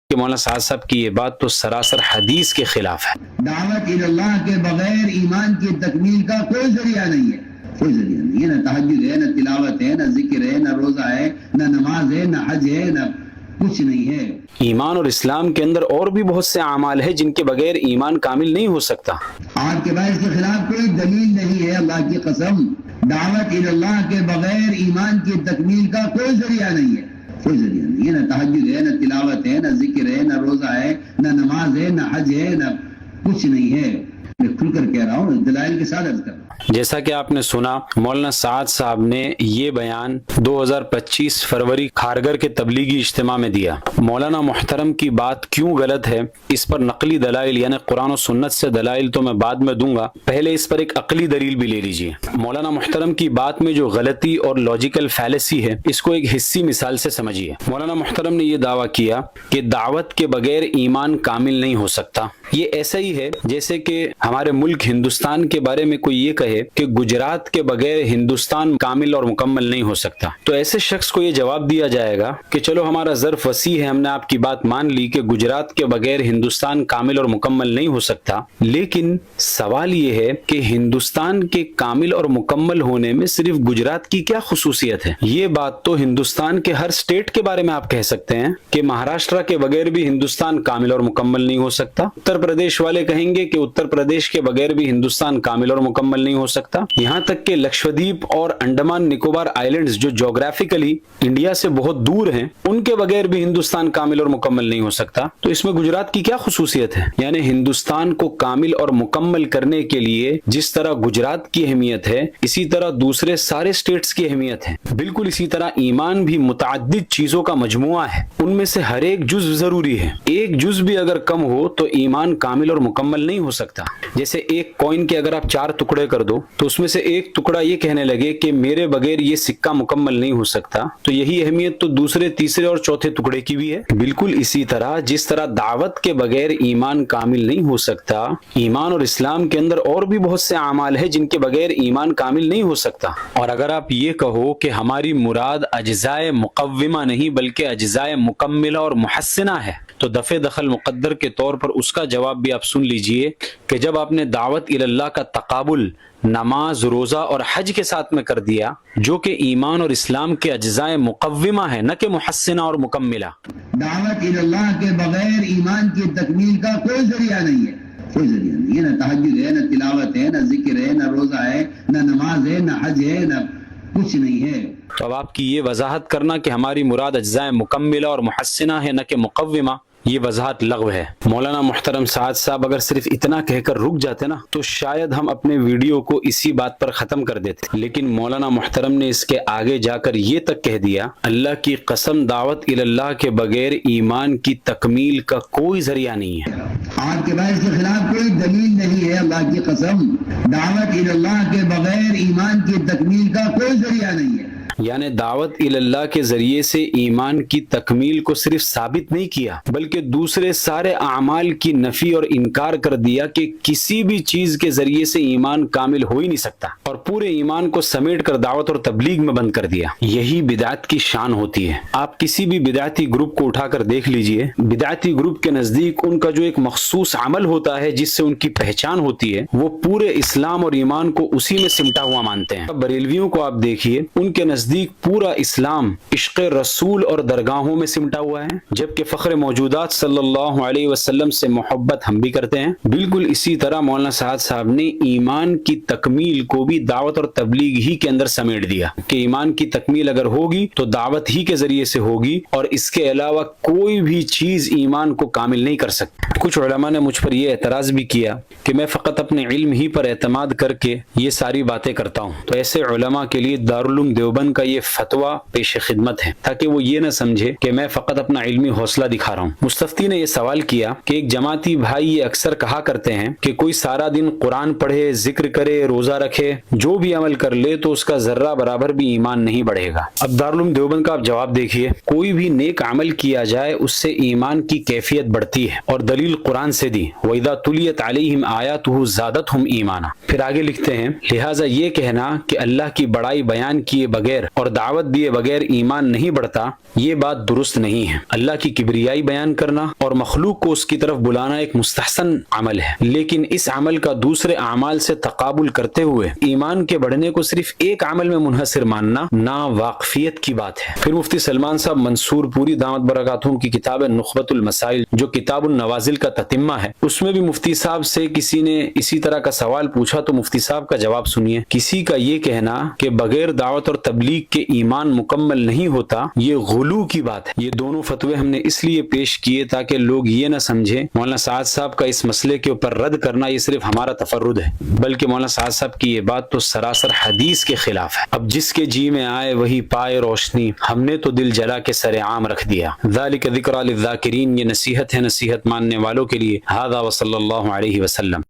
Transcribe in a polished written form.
کہ مولانا سعد صاحب کی یہ بات تو سراسر حدیث کے خلاف ہے۔ دعوت اللہ کے بغیر ایمان کی تکمیل کا کوئی ذریعہ نہیں ہے، کوئی ذریعہ نہیں ہے، نہ تہجد ہے، نہ تلاوت ہے، نہ ذکر ہے، نہ روزہ ہے، نہ نماز ہے، نہ حج ہے، نہ کچھ نہیں ہے۔ ایمان اور اسلام کے اندر اور بھی بہت سے اعمال ہیں جن کے بغیر ایمان کامل نہیں ہو سکتا۔ آپ کے پاس اس کے خلاف کوئی دلیل نہیں ہے، اللہ کی قسم۔ دعوت اللہ کے بغیر ایمان کی تکمیل کا کوئی ذریعہ نہیں ہے، کوئی ذریعہ نہیں ہے، نہ تہجد ہے، نہ تلاوت ہے، نہ ذکر ہے، نہ روزہ ہے، نہ نماز ہے، نہ حج ہے، نہ کچھ نہیں ہے۔ میں کھل کر کہہ رہا ہوں، دلائل کے ساتھ عرض کر رہا ہوں۔ جیسا کہ آپ نے سنا، مولانا سعد صاحب نے یہ بیان 2025 فروری کھارگھر کے تبلیغی اجتماع میں دیا۔ مولانا محترم کی بات کیوں غلط ہے، اس پر نقلی دلائل یعنی قرآن و سنت سے دلائل تو میں بعد میں دوں گا، پہلے اس پر ایک عقلی دلیل بھی لے لیجیے۔ مولانا محترم کی بات میں جو غلطی اور لاجیکل فیلیسی ہے، اس کو ایک حصی مثال سے سمجھیے۔ مولانا محترم نے یہ دعویٰ کیا کہ دعوت کے بغیر ایمان کامل نہیں ہو سکتا۔ یہ ایسا ہی ہے جیسے کہ ہمارے ملک ہندوستان کے بارے میں کوئی یہ کہے کہ گجرات کے بغیر ہندوستان کامل اور مکمل نہیں ہو سکتا، تو ایسے شخص کو یہ جواب دیا جائے گا کہ چلو ہمارا ظرف وسیع ہے، ہم نے آپ کی بات مان لی کہ گجرات کے بغیر ہندوستان کامل اور مکمل نہیں ہو سکتا، لیکن سوال یہ ہے کہ ہندوستان کے کامل اور مکمل ہونے میں صرف گجرات کی کیا خصوصیت ہے؟ یہ بات تو ہندوستان کے ہر سٹیٹ کے بارے میں آپ کہہ سکتے ہیں کہ مہاراشٹر کے بغیر بھی ہندوستان کامل اور مکمل نہیں ہو سکتا، اتر پردیش والے کہیں گے کہ اتر پردیش کے بغیر بھی ہندوستان کامل اور مکمل نہیں ہو سکتا، یہاں تک کہ لکشدیپ اور انڈمان نکوبار آئلینڈز جو جغرافیکلی انڈیا سے بہت دور ہیں، ان کے بغیر بھی ہندوستان کامل اور مکمل نہیں ہو سکتا، تو اس میں گجرات کی کیا خصوصیت ہے؟ یعنی ہندوستان کو کامل اور مکمل کرنے کے لیے جس طرح گجرات کی اہمیت ہے، اسی طرح دوسرے سارے سٹیٹس کی اہمیت ہے۔ بالکل اسی طرح ایمان بھی متعدد چیزوں کا مجموعہ ہے، ان میں سے ہر ایک جز ضروری ہے، ایک جز بھی اگر کم ہو تو ایمان کامل اور مکمل نہیں ہو سکتا۔ جیسے ایک کوئن کے اگر آپ 4 ٹکڑے کر دو تو اس میں سے ایک ٹکڑا یہ کہنے لگے کہ میرے بغیر یہ سکہ مکمل نہیں ہو سکتا، تو یہی اہمیت تو دوسرے تیسرے اور چوتھے ٹکڑے کی بھی ہے۔ بالکل اسی طرح جس طرح دعوت کے بغیر ایمان کامل نہیں ہو سکتا، ایمان اور اسلام کے اندر اور بھی بہت سے اعمال ہیں جن کے بغیر ایمان کامل نہیں ہو سکتا۔ اور اگر آپ یہ کہو کہ ہماری مراد اجزائے مقومہ نہیں بلکہ اجزائے مکملہ اور محسنہ ہے، تو دفع دخل مقدر کے طور پر اس کا جواب بھی آپ سن لیجئے کہ جب آپ نے دعوت اللہ کا تقابل نماز، روزہ اور حج کے ساتھ میں کر دیا جو کہ ایمان اور اسلام کے اجزائے مقومہ ہے نہ کہ محسنہ اور مکملہ۔ دعوت اللہ کے بغیر ایمان کی تکمیل کا کوئی ذریعہ نہیں ہے، کوئی ذریعہ نہیں ہے، نہ تہجد ہے، نہ تلاوت ہے، نہ ذکر ہے، نہ روزہ ہے، نہ نماز ہے، نہ حج ہے، نہ کچھ نہیں ہے۔ تو اب آپ کی یہ وضاحت کرنا کہ ہماری مراد اجزائے مکملہ اور محسنہ ہے نہ کہ مقومہ، یہ وضاحت لغو ہے۔ مولانا محترم سعد صاحب اگر صرف اتنا کہہ کر رک جاتے نا تو شاید ہم اپنے ویڈیو کو اسی بات پر ختم کر دیتے، لیکن مولانا محترم نے اس کے آگے جا کر یہ تک کہہ دیا، اللہ کی قسم دعوت اللہ کے بغیر ایمان کی تکمیل کا کوئی ذریعہ نہیں ہے۔ آپ کے پاس اس کے خلاف کوئی دلیل نہیں ہے، اللہ کی قسم۔ دعوت اللہ کے بغیر ایمان کی تکمیل کا کوئی ذریعہ نہیں ہے۔ یعنی دعوت اللہ کے ذریعے سے ایمان کی تکمیل کو صرف ثابت نہیں کیا بلکہ دوسرے سارے اعمال کی نفی اور انکار کر دیا کہ کسی بھی چیز کے ذریعے سے ایمان کامل ہو ہی نہیں سکتا، اور پورے ایمان کو سمیٹ کر دعوت اور تبلیغ میں بند کر دیا۔ یہی بدعت کی شان ہوتی ہے۔ آپ کسی بھی بدعتی گروپ کو اٹھا کر دیکھ لیجئے، بدعتی گروپ کے نزدیک ان کا جو ایک مخصوص عمل ہوتا ہے جس سے ان کی پہچان ہوتی ہے، وہ پورے اسلام اور ایمان کو اسی میں سمٹا ہوا مانتے ہیں۔ بریلویوں کو آپ دیکھیے، ان کے نزدیک پورا اسلام عشق رسول اور درگاہوں میں سمٹا ہوا ہے، جبکہ فخر موجودات صلی اللہ علیہ وسلم سے محبت ہم بھی کرتے ہیں۔ بالکل اسی طرح مولانا سعد صاحب نے ایمان کی تکمیل کو بھی دعوت اور تبلیغ ہی کے اندر سمیٹ دیا کہ ایمان کی تکمیل اگر ہوگی تو دعوت ہی کے ذریعے سے ہوگی، اور اس کے علاوہ کوئی بھی چیز ایمان کو کامل نہیں کر سکتی۔ کچھ علماء نے مجھ پر یہ اعتراض بھی کیا کہ میں فقط اپنے علم ہی پر اعتماد کر کے یہ ساری باتیں کرتا ہوں، تو ایسے علماء کے لیے دارالعلوم دیوبند کا یہ فتویٰ پیش خدمت ہے تاکہ وہ یہ نہ سمجھے کہ میں فقط اپنا علمی حوصلہ دکھا رہا ہوں۔ مستفتی نے یہ سوال کیا کہ ایک جماعتی بھائی یہ اکثر کہا کرتے ہیں کہ کوئی سارا دن قرآن پڑھے، ذکر کرے، روزہ رکھے، جو بھی عمل کر لے تو اس کا ذرہ برابر بھی ایمان نہیں بڑھے گا۔ اب دارالعلوم دیوبند کا آپ جواب دیکھیے، کوئی بھی نیک عمل کیا جائے اس سے ایمان کی کیفیت بڑھتی ہے، اور دلیل قرآن سے دی، وَإِذَا تُلِيَتْ عَلَيْهِمْ آيَاتُهُ زَادَتْهُمْ ایمانا۔ پھر آگے لکھتے ہیں، لہٰذا یہ کہنا کہ اللہ کی بڑائی بیان کیے بغیر بغیر اور دعوت دیے بغیر ایمان نہیں بڑھتا، یہ بات درست نہیں ہے۔ اللہ کی کبریائی بیان کرنا اور مخلوق کو اس کی طرف بلانا ایک مستحسن عمل ہے، لیکن اس عمل کا دوسرے اعمال سے تقابل کرتے ہوئے ایمان کے بڑھنے کو صرف ایک عمل میں منحصر ماننا ناواقفیت کی بات ہے۔ پھر مفتی سلمان صاحب منصور پوری دامت برکاتہم کی کتاب نخبۃ المسائل جو کتاب النوازل کا تتمہ ہے، اس میں بھی مفتی صاحب سے کسی نے اسی طرح کا سوال پوچھا تو مفتی صاحب کا جواب سنیے۔ کسی کا یہ کہنا کہ بغیر دعوت اور تبلیغ کے ایمان مکمل نہیں ہوتا، یہ غلو کی بات ہے۔ یہ دونوں فتوے ہم نے اس لیے پیش کیے تاکہ لوگ یہ نہ سمجھیں مولانا سعد صاحب کا اس مسئلے کے اوپر رد کرنا یہ صرف ہمارا تفرد ہے، بلکہ مولانا سعد صاحب کی یہ بات تو سراسر حدیث کے خلاف ہے۔ اب جس کے جی میں آئے وہی پائے روشنی، ہم نے تو دل جلا کے سر عام رکھ دیا۔ ذالک ذکریٰ للذاکرین، یہ نصیحت ہے نصیحت ماننے والوں کے لیے۔ ھذا وصلی اللہ علیہ وسلم۔